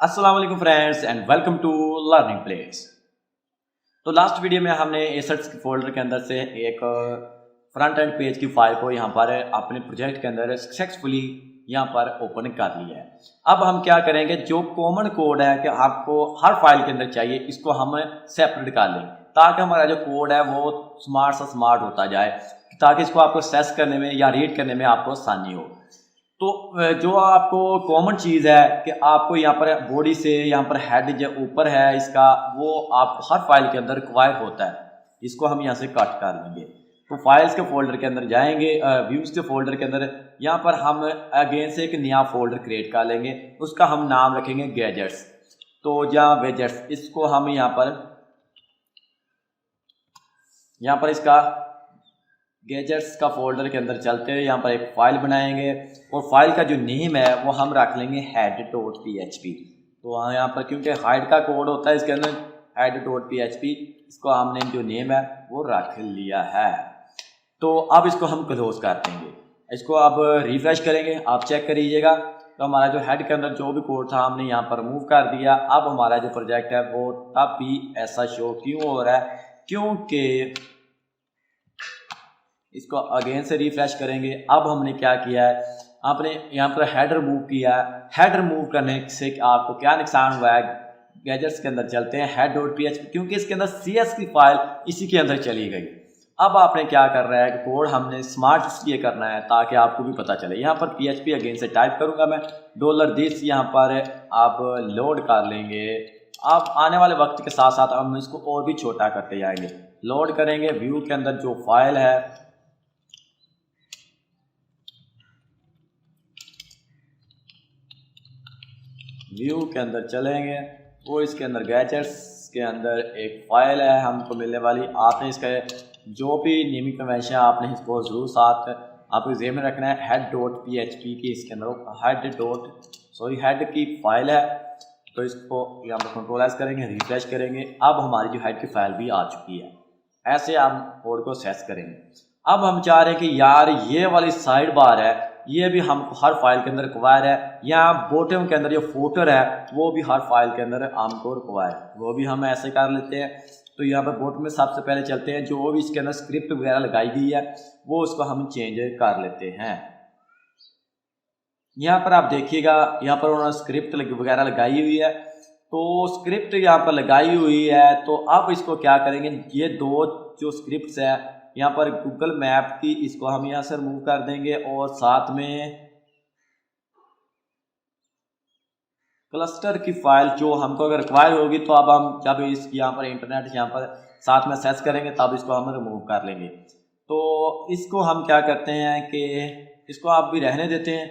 अस्सलाम वालेकुम friends and welcome to learning place. तो लास्ट वीडियो में हमने एसेट्स के फोल्डर के अंदर से एक फ्रंट एंड पेज की फाइल को यहाँ पर अपने प्रोजेक्ट के अंदर सक्सेसफुली यहाँ पर ओपन कर लिया है। अब हम क्या करेंगे, जो कॉमन कोड है कि आपको हर फाइल के अंदर चाहिए, इसको हम सेपरेट कर लेंगे ताकि हमारा जो कोड है वो स्मार्ट से स्मार्ट होता जाए, ताकि इसको आपको एक्सेस करने में या रीड करने में आपको आसानी हो। तो जो आपको कॉमन चीज़ है कि आपको यहाँ पर बॉडी से यहाँ पर हेड जो ऊपर है इसका, वो आप हर फाइल के अंदर रिक्वायर होता है। इसको हम यहाँ से कट कर लेंगे। तो फाइल्स के फोल्डर के अंदर जाएंगे, व्यूज़ के फोल्डर के अंदर यहाँ पर हम अगेन से एक नया फोल्डर क्रिएट कर लेंगे। उसका हम नाम रखेंगे गैजेट्स। तो जहाँ गैजेट्स, इसको हम यहाँ पर इसका गैजेट्स का फोल्डर के अंदर चलते हैं। यहाँ पर एक फाइल बनाएंगे और फाइल का जो नेम है वो हम रख लेंगे head.php। तो यहाँ पर क्योंकि हाइड का कोड होता है इसके अंदर head.php, इसको हमने जो नेम है वो रख लिया है। तो अब इसको हम क्लोज कर देंगे। इसको अब रिफ्रेश करेंगे, आप चेक करिएगा। तो हमारा जो हेड के अंदर जो भी कोड था हमने यहाँ पर मूव कर दिया। अब हमारा जो प्रोजेक्ट है वो तब भी ऐसा शो क्यों हो रहा है, क्योंकि इसको अगेन से रिफ्रेश करेंगे। अब हमने क्या किया है, आपने यहाँ पर हेड रिमूव किया है। हेड रिमूव करने से आपको क्या नुकसान हुआ है, गैजेट्स के अंदर चलते हैं head.php, क्योंकि इसके अंदर CS की फाइल इसी के अंदर चली गई। अब आपने क्या कर रहा है कि कोड हमने स्मार्ट इसलिए करना है ताकि आपको भी पता चले। यहाँ पर PHP अगेन से टाइप करूँगा मैं, $this यहाँ पर आप लोड कर लेंगे। अब आने वाले वक्त के साथ साथ हम इसको और भी छोटा करते जाएंगे। लोड करेंगे, व्यू के अंदर जो फाइल है, व्यू के अंदर चलेंगे, वो इसके अंदर गैजेट्स के अंदर एक फाइल है हमको मिलने वाली। आपने इसका जो भी नेमिंग कन्वेंशन है आपने इसको ज़रूर साथ आपको जेब में रखना है। head.php की इसके अंदर हेड की फाइल है। तो इसको यहाँ पर कंट्रोल एस करेंगे, रिफ्रेश करेंगे। अब हमारी जो हेड की फाइल भी आ चुकी है। ऐसे हम कोड को सेट करेंगे। अब हम चाह रहे हैं कि यार ये वाली साइड बार है, ये भी हमको हर फाइल के अंदर रिक्वायर है। यहाँ बॉटम के अंदर जो फुटर है वो भी हर फाइल के अंदर हमको रिक्वायर है, वो भी हम ऐसे कर लेते हैं। तो यहाँ पर बॉटम में सबसे पहले चलते हैं, जो भी इसके अंदर स्क्रिप्ट वगैरह लगाई गई है वो उसको हम चेंज कर लेते हैं। यहाँ पर आप देखिएगा, यहाँ पर उन्होंने स्क्रिप्ट वगैरह लगाई हुई है। तो स्क्रिप्ट यहाँ पर लगाई हुई है, तो अब इसको क्या करेंगे, ये दो जो स्क्रिप्ट्स है यहाँ पर गूगल मैप की, इसको हम यहाँ से रिमूव कर देंगे। और साथ में क्लस्टर की फाइल जो हमको अगर रिक्वायर होगी, तो अब हम जब इस यहाँ पर इंटरनेट यहाँ पर साथ में सर्च करेंगे तब इसको हम रिमूव कर लेंगे। तो इसको हम क्या करते हैं कि इसको आप भी रहने देते हैं।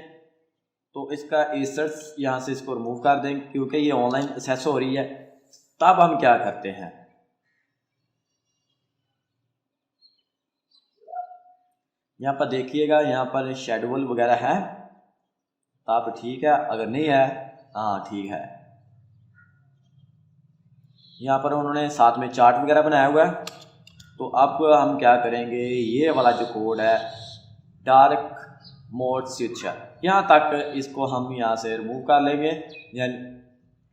तो इसका एसेट्स यहाँ से इसको रिमूव कर देंगे क्योंकि ये ऑनलाइन एक्सेस हो रही है। तब हम क्या करते हैं, यहाँ पर देखिएगा, यहाँ पर शेड्यूल वगैरह है। तब ठीक है, अगर नहीं है, हाँ ठीक है। यहाँ पर उन्होंने साथ में चार्ट वगैरह बनाया हुआ है। तो अब हम क्या करेंगे, ये वाला जो कोड है डार्क मोड स्विचर, यहाँ तक इसको हम यहाँ से रिमूव कर लेंगे।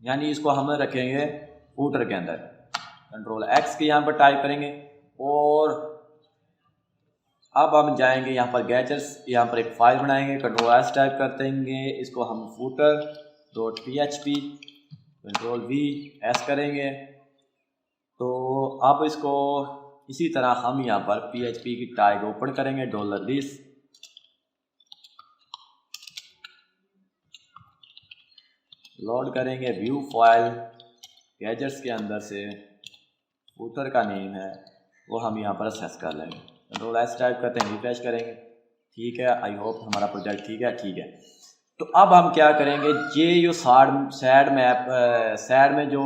यानी इसको हम रखेंगे फूटर के अंदर। कंट्रोल एक्स के यहाँ पर टाइप करेंगे और अब हम जाएंगे यहाँ पर गैजेट्स, यहाँ पर एक फाइल बनाएंगे, कंट्रोल एस टाइप कर देंगे। इसको हम footer.php, कंट्रोल V एस करेंगे। तो अब इसको इसी तरह हम यहाँ पर PHP की टैग ओपन करेंगे, $this लोड करेंगे, व्यू फाइल गैजेट्स के अंदर से फूटर का नेम है वो हम यहाँ पर एक्सेस कर लेंगे। कंट्रोल एस टाइप करते हैं, रिफ्रेश करेंगे। ठीक है, आई होप हमारा प्रोजेक्ट ठीक है। ठीक है, तो अब हम क्या करेंगे, ये जो सैड में जो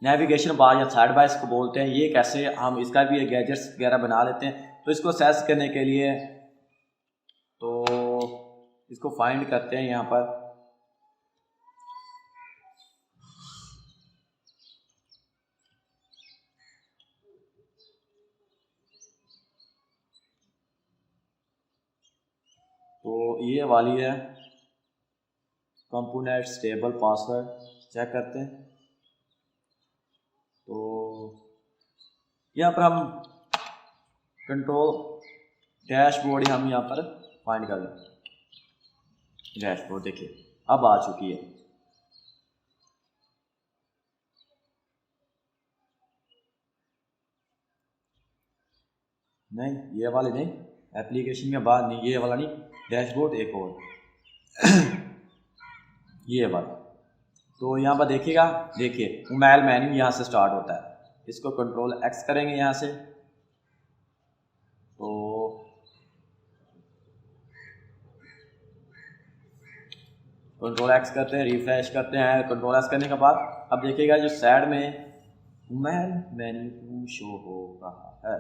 नेविगेशन बार या साइड बार इसको बोलते हैं, ये कैसे हम इसका भी गैजेट्स वगैरह बना लेते हैं। तो इसको एक्सेस करने के लिए तो इसको फाइंड करते हैं यहाँ पर। तो ये वाली है कंपोनेंट स्टेबल पासवर्ड, चेक करते हैं। तो यहाँ पर हम कंट्रोल डैशबोर्ड हम यहाँ पर फाइंड कर लें। डैशबोर्ड देखिए अब आ चुकी है। नहीं ये वाले नहीं, एप्लीकेशन के बाद नहीं, ये वाला नहीं, डैशबोर्ड एक और ये वाला। तो यहाँ पर देखिएगा, देखिए मोबाइल मेन्यू यहाँ से स्टार्ट होता है। इसको कंट्रोल एक्स करेंगे यहाँ से, तो कंट्रोल एक्स करते हैं, रिफ्रेश करते हैं। कंट्रोल एक्स करने के बाद अब देखिएगा जो साइड में मोबाइल मेन्यू शो हो रहा है।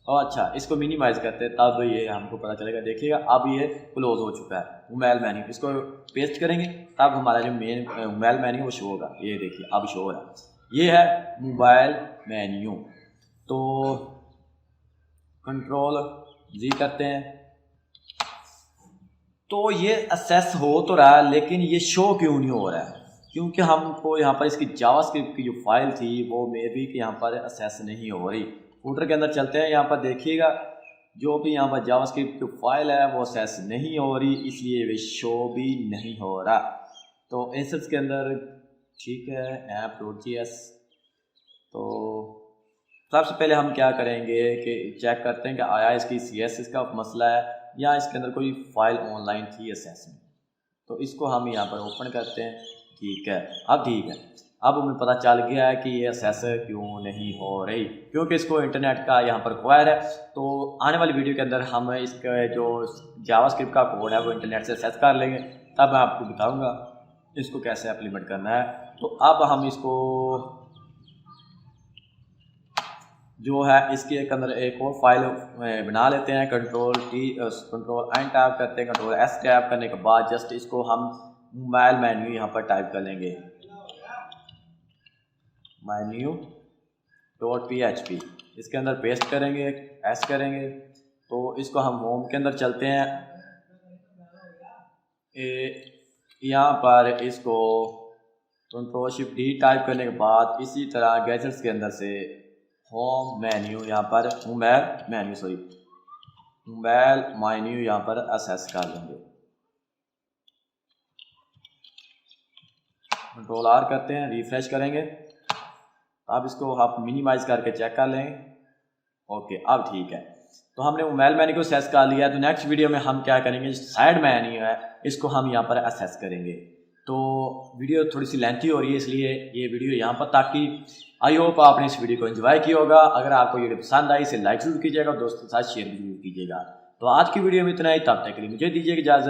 और अच्छा इसको मिनिमाइज करते हैं तब ये हमको पता चलेगा। देखिएगा अब ये क्लोज हो चुका है मोबाइल मेन्यू। इसको पेस्ट करेंगे तब हमारा जो मेन मोबाइल मेन्यू वो शो होगा। ये देखिए अब शो हो रहा है, ये है मोबाइल मेन्यू। तो कंट्रोल जी करते हैं, तो ये असेस हो तो रहा है लेकिन ये शो क्यों नहीं हो रहा है? क्योंकि हमको यहाँ पर इसकी जावास्क्रिप्ट की जो फाइल थी वो मे बी कि यहाँ पर असेस नहीं हो रही। फूटर के अंदर चलते हैं, यहाँ पर देखिएगा जो भी यहाँ पर जावास्क्रिप्ट की फाइल है वो असेस नहीं हो रही, इसलिए वे शो भी नहीं हो रहा। तो एसेट्स के अंदर ठीक है app.js। तो सबसे पहले हम क्या करेंगे कि चेक करते हैं कि आया इसकी CSS का मसला है या इसके अंदर कोई फाइल ऑनलाइन थी असेस में। तो इसको हम यहाँ पर ओपन करते हैं। ठीक है अब ठीक है, अब हमें पता चल गया है कि ये असेस क्यों नहीं हो रही, क्योंकि इसको इंटरनेट का यहाँ पर रिक्वायर है। तो आने वाली वीडियो के अंदर हम इसका जो जावास्क्रिप्ट का कोड है वो इंटरनेट से असेस कर लेंगे, तब मैं आपको बताऊँगा इसको कैसे इम्प्लीमेंट करना है। तो अब हम इसको जो है इसके अंदर एक और फाइल बना लेते हैं। कंट्रोल एन टैप करते हैं, कंट्रोल एस टैप करने के बाद जस्ट इसको हम मोबाइल मेन्यू यहाँ पर टाइप कर लेंगे, menu.php इसके अंदर पेस्ट करेंगे, एस करेंगे। तो इसको हम होम के अंदर चलते हैं, यहाँ पर इसको कंट्रोल शिफ्ट डी टाइप करने के बाद इसी तरह गैजेट्स के अंदर से होम मेन्यू यहाँ पर मोबाइल मेन्यू यहाँ पर असेस कर लेंगे। कंट्रोल आर करते हैं, रिफ्रेश करेंगे। अब इसको आप मिनिमाइज करके चेक कर लेंगे। ओके अब ठीक है, तो हमने मोबाइल मेन्यू को असेस कर लिया। तो नेक्स्ट वीडियो में हम क्या करेंगे, साइड मेन्यू है इसको हम यहाँ पर असेस करेंगे। तो वीडियो थोड़ी सी लेंथी हो रही है इसलिए ये वीडियो यहाँ पर, ताकि आई होप आपने इस वीडियो को एंजॉय किया होगा। अगर आपको ये पसंद आई इसे लाइक जरूर कीजिएगा, दोस्तों के साथ शेयर भी जरूर कीजिएगा। तो आज की वीडियो में इतना ही, तब तक के लिए मुझे दीजिएगा इजाज़त।